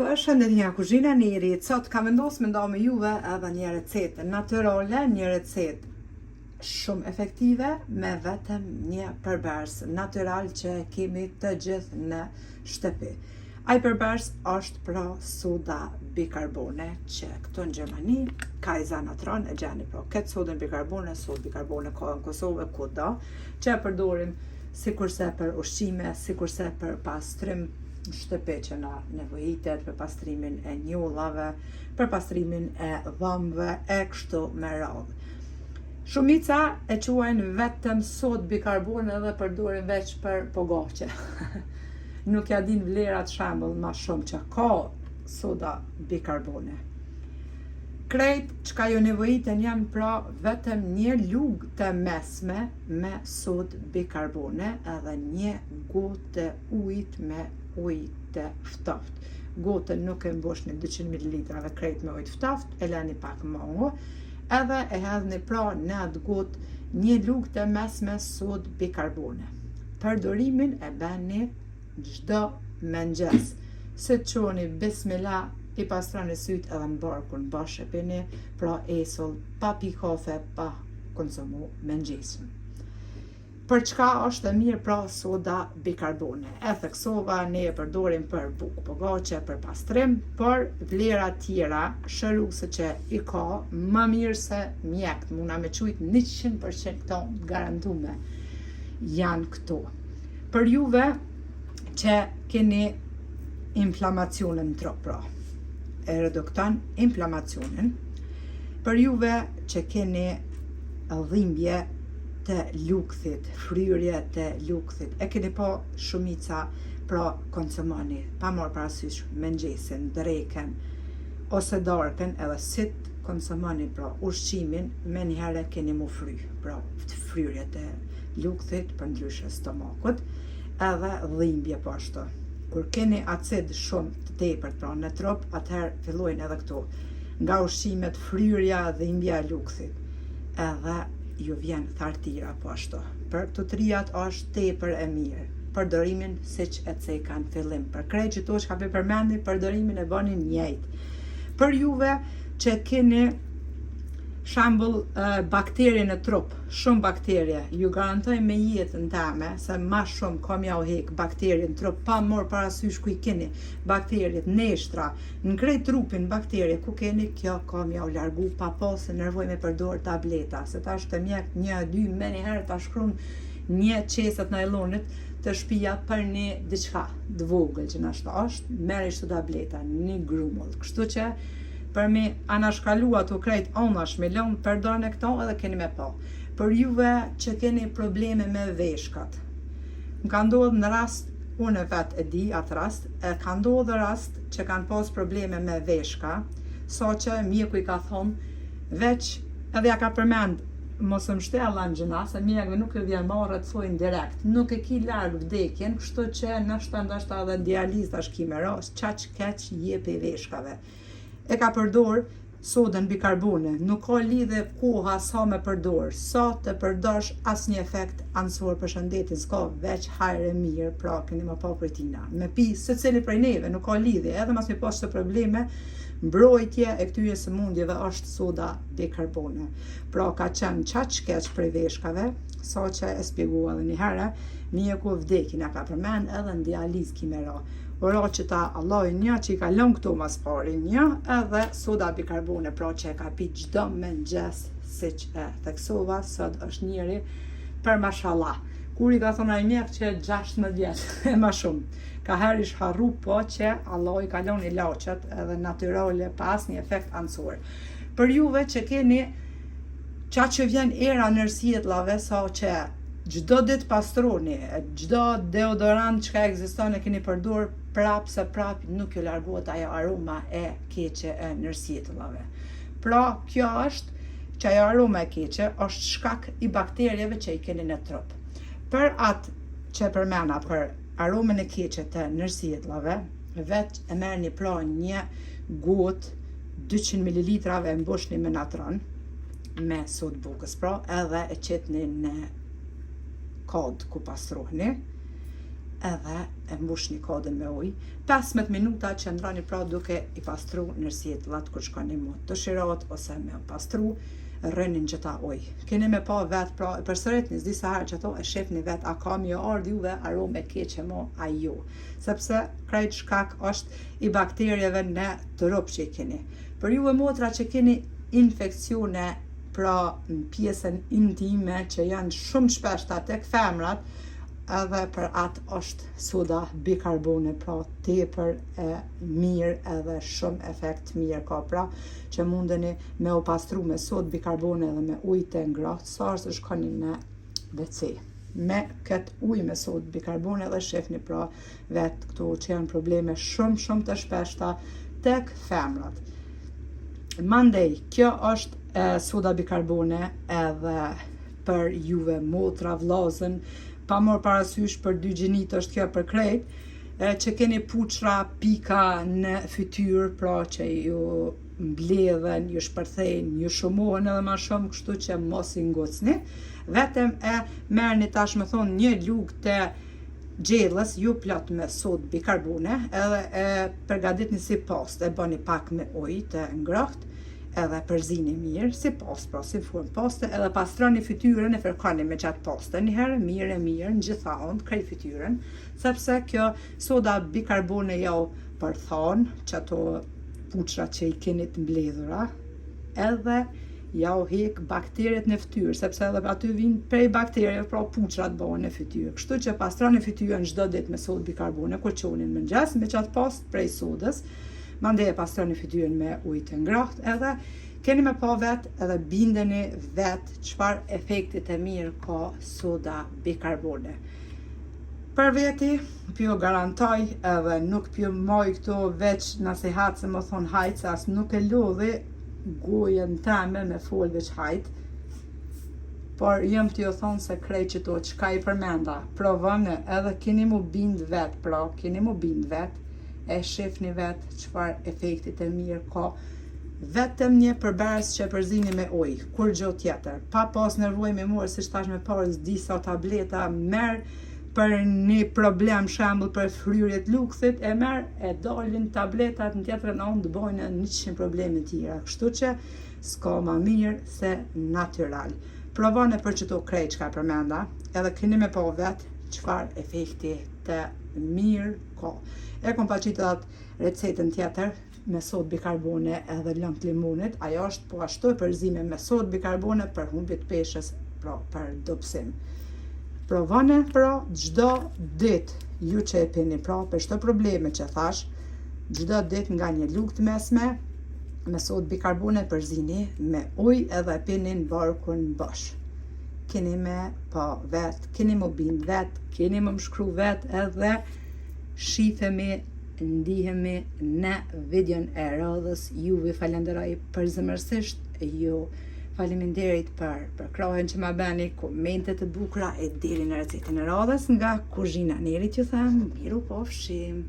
Përshëndetje, kuzhina Neri. Sot kam vendosur me nda me juve edhe një recetë natyrale, një recetë shumë efektive me vetëm një përbërës natyral që kemi të gjithë në shtëpi. Ai përbërës është pra soda bikarbone që këtu në Gjermani ka i zanatron e gjeni pra këtë sodën bikarbone, sodë bikarbone ka në Kosovë kudo që e përdorim sikurse për ushqime, sikurse për pastrim në shtëpi që na nevojitet, për pastrimin e njollave, për pastrimin e dhëmbëve e kështu me radhë. Shumica e quajnë vetëm sodë bikarbone dhe përdorin veç për pogaçe. Nuk ja din vlerat shembull ma shumë që ka soda bikarbone. Krejt çka ju nevojiten janë pra vetëm një lugë të mesme me sodë bikarbone edhe një gotë të ujit me ujë të ftoft. Gotën nuk e mboshni 200 ml krejt me ujë të ftoft, e lani pak mango, edhe e hedhni pra në atë gotë një lugë të mesme sodë bikarbone. Përdorimin e bani çdo mëngjes. Se çoni bismillah, i pastroni syt edhe në barkun bash e pini, pra esull, pa pi kafe, pa konsumu mëngjesin. Për çka është e mirë pra soda bikarbone? E theksova, ne e përdorim për bukë pogaçe, për pastrim, por vlera tjera shëruese që i ka më mirë se mjekt, muna me qujt 100% këto garantume janë këto. Për juve që keni inflamacionin në trup pra, e redukton inflamacionin. Për juve që keni dhimbje të lukthit, fryrje të lukthit, e keni pa shumica pra konsumoni, pa marrë parasysh mëngjesin, drekën ose darkën, edhe sit konsumoni pra ushqimin, me njëherë keni mu fry, pra fryrje të lukthit, për ndryshe stomakut, edhe dhimbje po ashtu. Kur keni acid shumë të tepërt pra në trup, atëherë fillojnë edhe këto nga ushqimet, fryrja, dhimbja e lukthit, edhe ju vjen thartira po ashtu. Për këto trijat është tepër e mirë. Përdorimin siç e ceka në fillim. Për krejt që to që ka përmendi, përdorimin e bani njëjtë. Për juve që keni shembull bakterie në trup, shumë bakterie, ju garantoj me jetën teme se ma shumë kam ja u hek bakterie në trup, pa morë parasysh ku i keni bakteriet, neshtra, në krejt trupin bakterie ku keni, kjo kam ja u largu pa pasë nervoj me përdor tableta, se ta është të mjek 1-2 me njëherë ta shkrum një qeset najlonit të shpia për një diçka dvogël që nashta është, merri shtu tableta, një grumull, kështu që për me anashkalu ato krejt onash me lënë, përdorni këto edhe keni me pa. Për juve që keni probleme me veshkat, më ka ndodhë në rast, unë vetë e di atë rast, ka ndodhë rast që kanë pas probleme me veshka, sa që mjeku i ka thonë, veç edhe ja ka përmend, mos më shtella në gjëna, se mjekve nuk e vjen marrë të thojnë direkt, nuk e ki largë vdekjen, kështu që nështë edhe dializë tash ki me rast, qaq keq jepi veshkave. E ka përdor sodën bikarbone, nuk ka lidhe koha sa me përdor, sa të përdorsh asnjë efekt anësor për shëndetin, s'ka veç hajre mirë, pra keni më pa prijtina. Me pi secili prej neve, nuk ka lidhje, edhe mas me pas të probleme, mbrojtje e këtyre sëmundjeve është soda bikarbone. Pra ka qenë qaq keq prej veshkave, sa që e spjegua edhe një herë, mjeku vdekin e ka përmen edhe në dializë ki me ra. Ora që ta Allah një që i ka lënë këto mas pari një, edhe soda bikarbone, pra që e ka pi gjdo mëngjes, si që e theksova, sot është njëri për mashallah. Kur i ka thonë ai mjek që 16 vjetë e ma shumë, ka herë ish harru po që Allah i ka lënë ilaçet edhe natyrale pas një efekt anësor. Për juve që keni qa që vjen era nërsijetlave, sa që gjdo dit pastroni, gjdo deodorant që ka ekziston e keni përdor prap se prap nuk ju largohet ajo aroma e keqe e nërsijetlave. Pra kjo është që ajo aroma e keqe është shkak i bakterieve që i keni në trup. Për atë që përmena për aromën e keqe të nërsijetlave, veç e merrni pra një gotë 200 ml e mbushni me natron, me sodë bukës pra, edhe e qetni në kod ku pastrohni, edhe e mbush një kodën me ujë. 15 minuta qëndroni pra duke i pastru nërsjetullat kur shkoni mu të shirot ose me pastru rënin gjitha ujë. Keni me pa vetë pra e përsëritni disa herë që ato e shefni vetë a ka mi ardh juve arome keqe mo a ju. Sepse krejt shkak është i bakterjeve në trup që i keni. Për ju e motra që keni infekcione pra në pjesën intime që janë shumë shpeshta tek femrat, edhe për atë është soda bikarbone, pra tepër e mirë edhe shumë efekt mirë ka, pra që mundeni me u pastru me sodë bikarbone edhe me ujë të ngrohtë, sa se shkoni në WC. Me këtë ujë me sodë bikarbone dhe shefni pra vetë këto që janë probleme shumë të shpeshta tek femrat. Mandej, kjo është soda bikarbone edhe për juve motra, vllazën, pa morë parasysh për dy gjinit është kjo për krejt, që keni puçra, pika në fytyrë, pra që ju mbledhen, ju shpërthejnë, ju shumohen edhe ma shumë, kështu që mos i ngocni. Vetëm e merrni tash me thonë një lugë të gjellës, ju plot me sodë bikarbone, edhe e përgatitni si pastë, e bëni pak me ujë të ngrohtë, edhe përzini mirë, si pastë, pra si formë paste, edhe pastroni fytyrën e fërkoni me gjatë paste, njëherë mirë, në gjitha ondë, krejt fytyrën, sepse kjo soda bikarbone jau përthan, që ato puçra që i keni të mbledhura, edhe jau hek bakteriet në fytyrë, sepse edhe aty vinë prej bakterieve, pra puçrat bëhen në fytyrë. Kështu që pastroni fytyrën çdo ditë me sodë bikarbone, kur çonin mëngjes me gjatë pastë prej sodës. Mandej e pastroni fytyrën me ujë të ngrohtë, edhe keni me pa vetë edhe bindeni vetë çfarë efektit e mirë ka soda bikarbone. Për veti, pjo garantoj edhe nuk pjo moj këto veç nasihat se më thonë hajtë, se as nuk e lodhi gojën teme me fol veç hajtë, por jëm t'ju thonë se krejt që to qka i përmenda, provone edhe keni mu bind vetë, pra keni mu bind vetë, e shifni vetë qëfar efektit e mirë ka vetëm një përbërës që përzini me ujë, kur gjo tjetër, pa pas nevojë me morë, si shtash me parës disa tableta, merë për një problem shembull për fryrjet lukthit, e merë e dalin tabletat në tjetërën anë të bojnë 100 probleme tjera, kështu që s'ka ma mirë se natyral. Provone për që to krejt që ka përmenda, edhe keni me pa vetë qëfar efekti të mirë ka. E kom pa qitë atë recetën tjetër me sodë bikarbone edhe lëng të limonit, ajo është po ashtu e përzime me sodë bikarbone për humbit peshës, pra për dobësim. Provone pra çdo ditë ju që e pini pra për çdo probleme që thash, çdo ditë nga një lugë të mesme me sodë bikarbone përzini me ujë edhe pini në barkun bosh. Keni me pa vetë, keni më bind vetë, keni më shkru vetë edhe shifemi, ndihemi në videon e radhës. Juve falenderoj përzemërsisht, ju faleminderit për krahen që ma beni, komentet e bukura e deri në recetën e radhës nga kuzhina Nerit, ju them, miru pofshim.